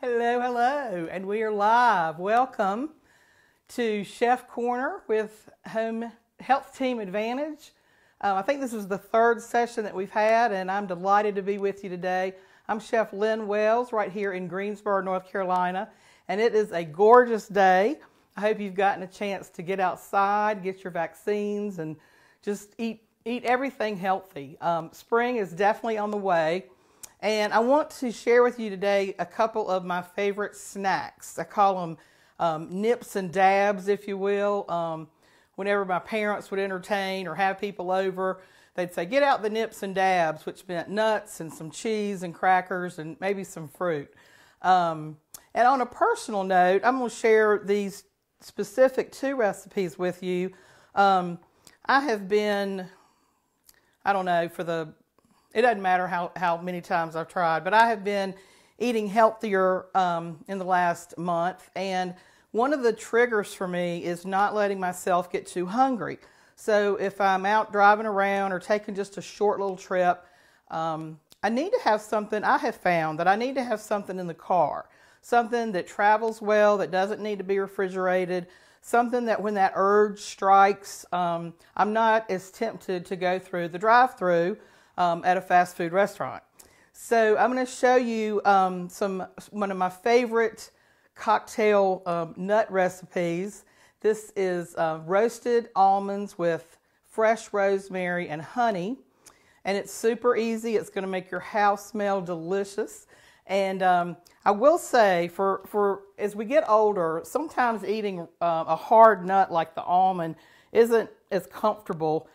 Hello, hello, and we are live. Welcome to Chef Corner with Home Health Team Advantage. I think this is the third session that we've had, and I'm delighted to be with you today. I'm Chef Lynn Wells right here in Greensboro, North Carolina, and it is a gorgeous day. I hope you've gotten a chance to get outside, get your vaccines, and just eat everything healthy. Spring is definitely on the way. And I want to share with you today a couple of my favorite snacks. I call them nips and dabs, if you will. Whenever my parents would entertain or have people over, they'd say, get out the nips and dabs, which meant nuts and some cheese and crackers and maybe some fruit. And on a personal note, I'm going to share these specific two recipes with you. I have been, I don't know, it doesn't matter how many times I've tried, but I have been eating healthier in the last month, and one of the triggers for me is not letting myself get too hungry. So if I'm out driving around or taking just a short little trip, I need to have something. I have found that I need to have something in the car, something that travels well, that doesn't need to be refrigerated, something that when that urge strikes, I'm not as tempted to go through the drive-through at a fast food restaurant. So I'm going to show you one of my favorite cocktail nut recipes. This is roasted almonds with fresh rosemary and honey, and it's super easy. It's going to make your house smell delicious. And I will say, for as we get older, sometimes eating a hard nut like the almond isn't as comfortable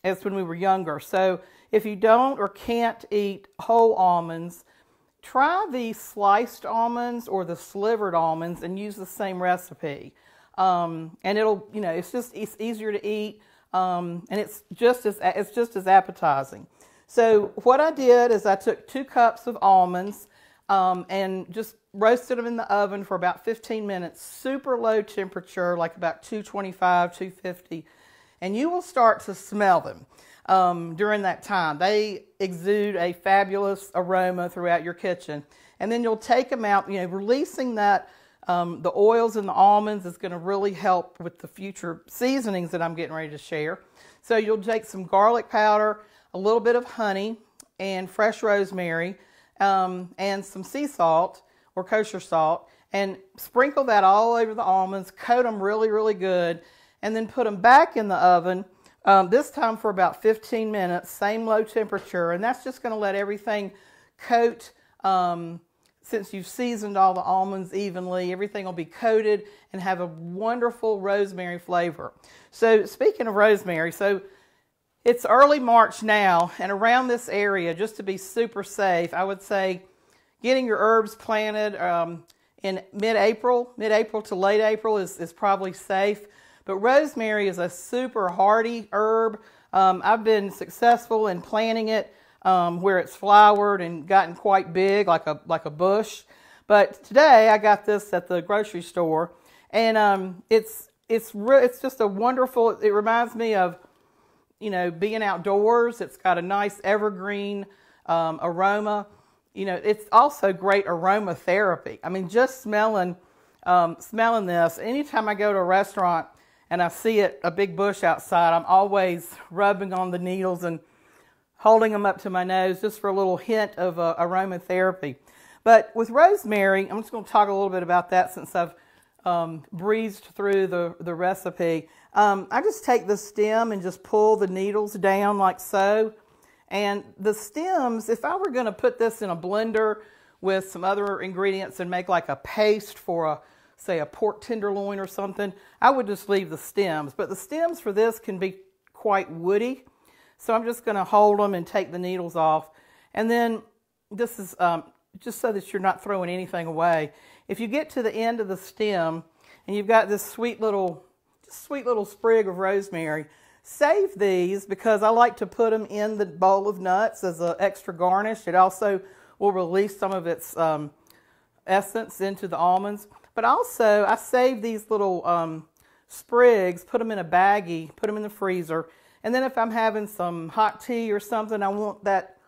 as when we were younger. So if you don't or can't eat whole almonds, try the sliced almonds or the slivered almonds and use the same recipe. And it's easier to eat, and it's just as appetizing. So what I did is I took 2 cups of almonds and just roasted them in the oven for about 15 minutes, super low temperature, like about 225, 250. And you will start to smell them during that time. They exude a fabulous aroma throughout your kitchen. And then you'll take them out, releasing that, the oils in the almonds is going to really help with the future seasonings that I'm getting ready to share. So you'll take some garlic powder, a little bit of honey, and fresh rosemary, and some sea salt or kosher salt, and sprinkle that all over the almonds, coat them really, really good, and then put them back in the oven, this time for about 15 minutes, same low temperature, and that's just going to let everything coat. Since you've seasoned all the almonds evenly, everything will be coated and have a wonderful rosemary flavor. So speaking of rosemary, so it's early March now, and around this area, just to be super safe, I would say getting your herbs planted in mid-April to late April is probably safe. But rosemary is a super hardy herb. I've been successful in planting it where it's flowered and gotten quite big, like a bush. But today I got this at the grocery store, and it's just a wonderful. It reminds me of being outdoors. It's got a nice evergreen aroma. It's also great aromatherapy. I mean, just smelling this. Anytime I go to a restaurant and I see a big bush outside, I'm always rubbing on the needles and holding them up to my nose just for a little hint of aromatherapy. But with rosemary, I'm just going to talk a little bit about that since I've breezed through the recipe. I just take the stem and just pull the needles down like so. And the stems, if I were going to put this in a blender with some other ingredients and make like a paste for say a pork tenderloin or something, I would just leave the stems. But the stems for this can be quite woody. So I'm just going to hold them and take the needles off. And then this is just so that you're not throwing anything away. If you get to the end of the stem and you've got this sweet little sprig of rosemary, save these because I like to put them in the bowl of nuts as an extra garnish. It also will release some of its essence into the almonds. But also, I save these little sprigs, put them in a baggie, put them in the freezer, and then if I'm having some hot tea or something, I want that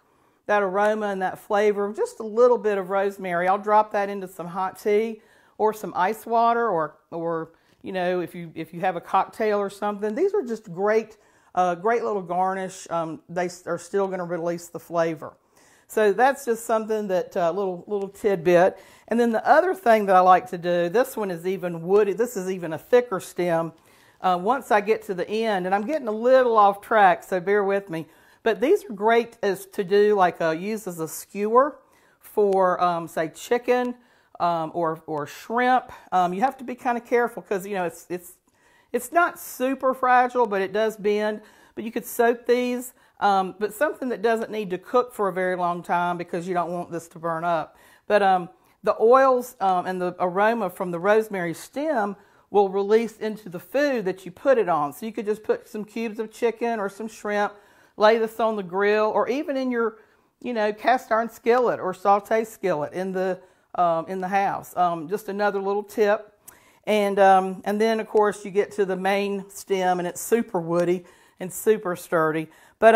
that aroma and that flavor, just a little bit of rosemary. I'll drop that into some hot tea or some ice water, or you know, if you have a cocktail or something. These are just great little garnish. They are still going to release the flavor. So that's just something that little tidbit. And then the other thing that I like to do, this one is even woody. This is even a thicker stem. Once I get to the end, and I'm getting a little off track, so bear with me. But these are great as to do, like use as a skewer for say chicken or shrimp. You have to be kind of careful because you know it's not super fragile, but it does bend. But you could soak these. But something that doesn't need to cook for a very long time because you don't want this to burn up. But the oils and the aroma from the rosemary stem will release into the food that you put it on. So you could just put some cubes of chicken or some shrimp, lay this on the grill, or even in your, you know, cast iron skillet or saute skillet in the house. Just another little tip. And then of course you get to the main stem, and it's super woody and super sturdy. But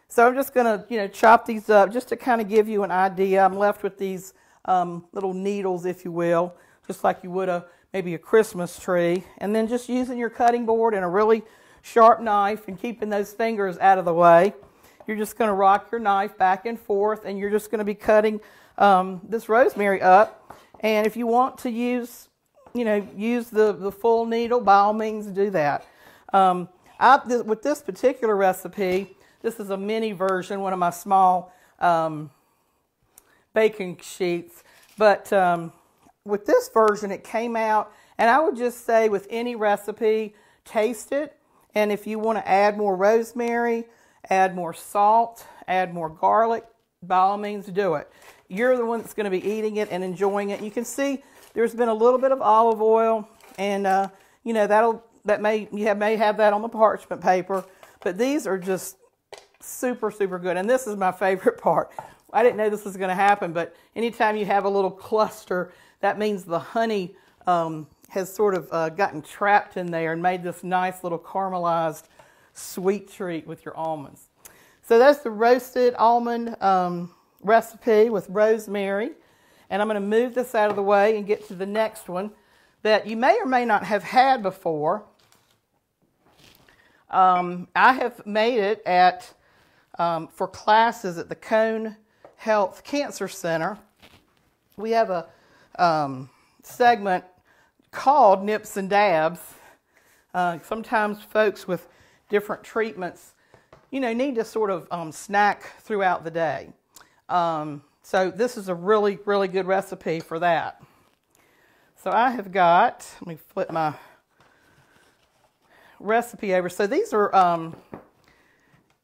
so I'm just going to, you know, chop these up just to kind of give you an idea. I'm left with these little needles, if you will, just like you would maybe a Christmas tree. And then just using your cutting board and a really sharp knife and keeping those fingers out of the way. You're just going to rock your knife back and forth, and you're just going to be cutting this rosemary up. And if you want to use, you know, use the full needle, by all means do that. With this particular recipe, this is a mini version, one of my small baking sheets. But with this version, it came out, and I would just say with any recipe, taste it. And if you want to add more rosemary, add more salt, add more garlic, by all means do it. You're the one that's going to be eating it and enjoying it. You can see there's been a little bit of olive oil, and you know, you may have that on the parchment paper, but these are just super, super good. And this is my favorite part. I didn't know this was going to happen, but anytime you have a little cluster, that means the honey has sort of gotten trapped in there and made this nice little caramelized sweet treat with your almonds. So that's the roasted almond recipe with rosemary. And I'm going to move this out of the way and get to the next one that you may or may not have had before. I have made it for classes at the Cone Health Cancer Center. We have a segment called Nips and Dabs. Sometimes folks with different treatments, you know, need to sort of snack throughout the day. So this is a really, really good recipe for that. So I have got, let me flip my recipe over. So these are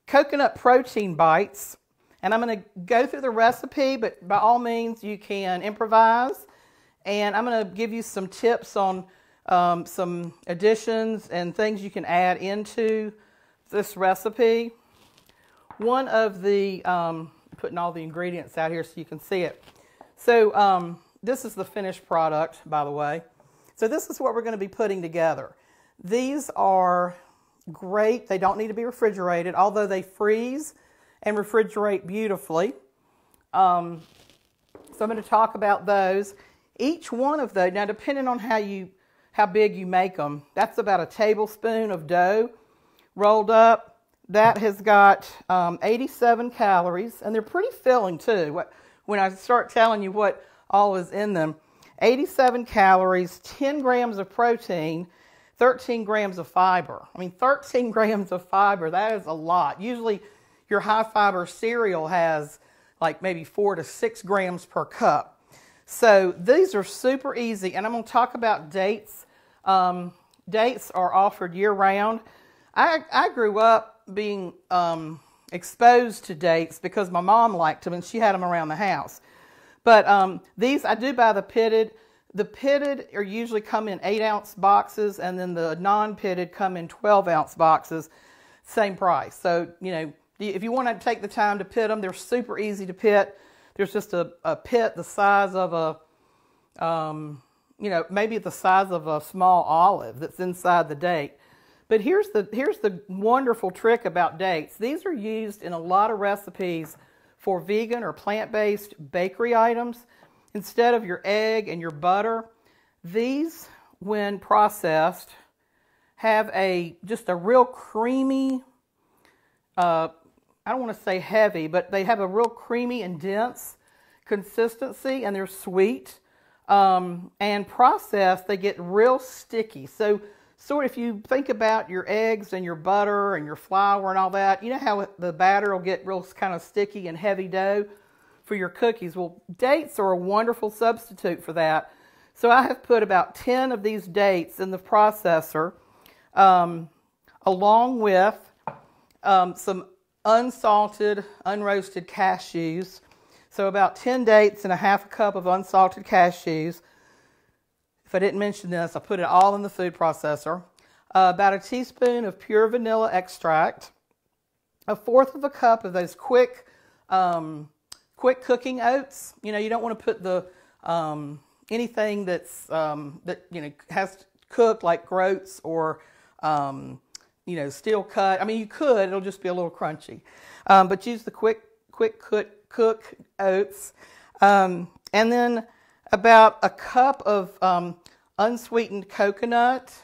coconut protein bites, and I'm going to go through the recipe, but by all means you can improvise. And I'm going to give you some tips on some additions and things you can add into this recipe. One of the, putting all the ingredients out here so you can see it. So this is the finished product, by the way. So this is what we're going to be putting together. These are great. They don't need to be refrigerated, although they freeze and refrigerate beautifully. So I'm going to talk about those. Each one of those, now depending on how big you make them, that's about a tablespoon of dough rolled up. That has got 87 calories, and they're pretty filling too. When I start telling you what all is in them, 87 calories, 10 grams of protein, 13 grams of fiber. I mean, 13 grams of fiber, that is a lot. Usually your high fiber cereal has like maybe 4 to 6 grams per cup. So these are super easy, and I'm going to talk about dates. Dates are offered year-round. I grew up being exposed to dates because my mom liked them, and she had them around the house. But these, I do buy the pitted. The pitted are usually come in 8-ounce boxes, and then the non-pitted come in 12-ounce boxes, same price. So, you know, if you want to take the time to pit them, they're super easy to pit. There's just a pit the size of a, you know, maybe the size of a small olive that's inside the date. But here's the wonderful trick about dates. These are used in a lot of recipes for vegan or plant-based bakery items. Instead of your egg and your butter, these, when processed, have just a real creamy, I don't want to say heavy, but they have a real creamy and dense consistency, and they're sweet. And processed, they get real sticky. So sort of if you think about your eggs and your butter and your flour and all that, you know how the batter will get real kind of sticky and heavy dough for your cookies? Well, dates are a wonderful substitute for that. So I have put about 10 of these dates in the processor, along with some unsalted, unroasted cashews. So about 10 dates and a half a cup of unsalted cashews. If I didn't mention this, I put it all in the food processor. About a teaspoon of pure vanilla extract. A fourth of a cup of those quick cooking oats. You know, you don't want to put the anything that's has cooked, like groats or steel cut. I mean, you could. It'll just be a little crunchy. But use the quick cook oats, and then about a cup of unsweetened coconut.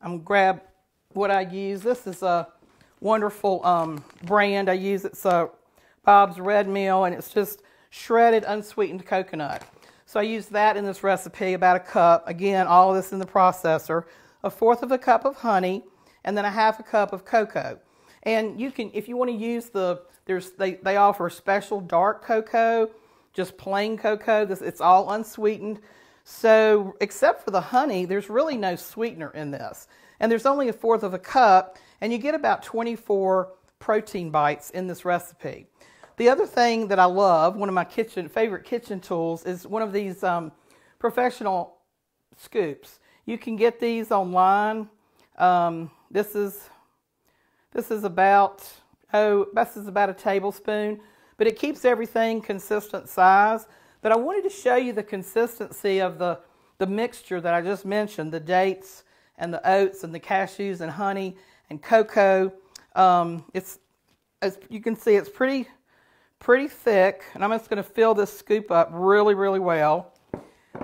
I'm going to grab what I use. This is a wonderful brand I use. It's Bob's Red Mill, and it's just shredded unsweetened coconut. So I use that in this recipe, about a cup. Again, all of this in the processor. A fourth of a cup of honey, and then a half a cup of cocoa. And you can, if you want to use they offer special dark cocoa, just plain cocoa. It's all unsweetened. So except for the honey, there's really no sweetener in this. And there's only a fourth of a cup, and you get about 24 protein bites in this recipe. The other thing that I love, one of my favorite kitchen tools, is one of these professional scoops. You can get these online. This is about a tablespoon, but it keeps everything consistent size. But I wanted to show you the consistency of the mixture that I just mentioned, the dates and the oats and the cashews and honey and cocoa. It's, as you can see, it's pretty thick, and I'm just going to fill this scoop up really, really well.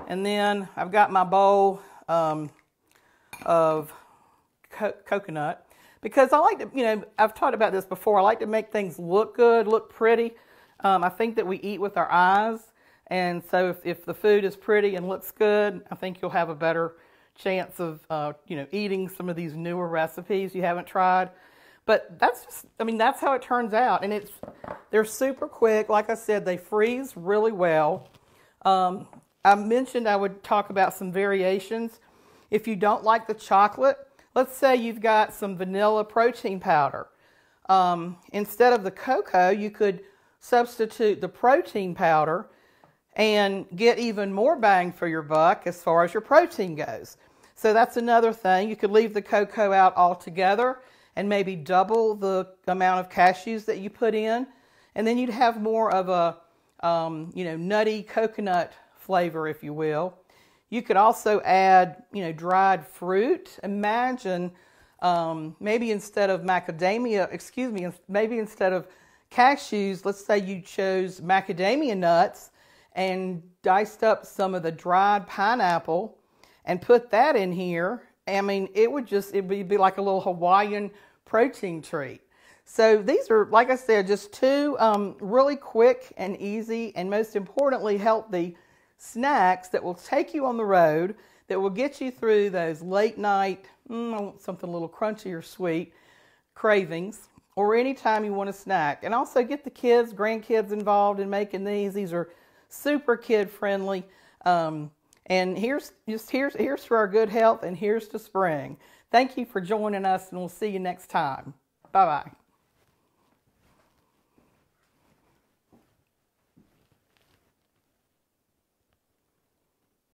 And then I've got my bowl of coconut, because I like to, I've talked about this before, I like to make things look good, look pretty. I think that we eat with our eyes, and so if the food is pretty and looks good, I think you'll have a better chance of, eating some of these newer recipes you haven't tried. But that's how it turns out, and they're super quick. Like I said, they freeze really well. I mentioned I would talk about some variations. If you don't like the chocolate, let's say you've got some vanilla protein powder. Instead of the cocoa, you could substitute the protein powder and get even more bang for your buck as far as your protein goes. So that's another thing. You could leave the cocoa out altogether and maybe double the amount of cashews that you put in, and then you'd have more of a nutty coconut flavor, if you will. You could also add dried fruit. Imagine maybe instead of maybe instead of cashews, let's say you chose macadamia nuts and diced up some of the dried pineapple and put that in here. I mean, it would be like a little Hawaiian protein treat. So these are, like I said, just two really quick and easy, and most importantly, healthy snacks that will take you on the road, that will get you through those late night, I want something a little crunchy or sweet, cravings, or anytime you want a snack. And also get the kids, grandkids involved in making these. These are super kid friendly. And here's to our good health, and here's to spring. Thank you for joining us, and we'll see you next time. Bye-bye.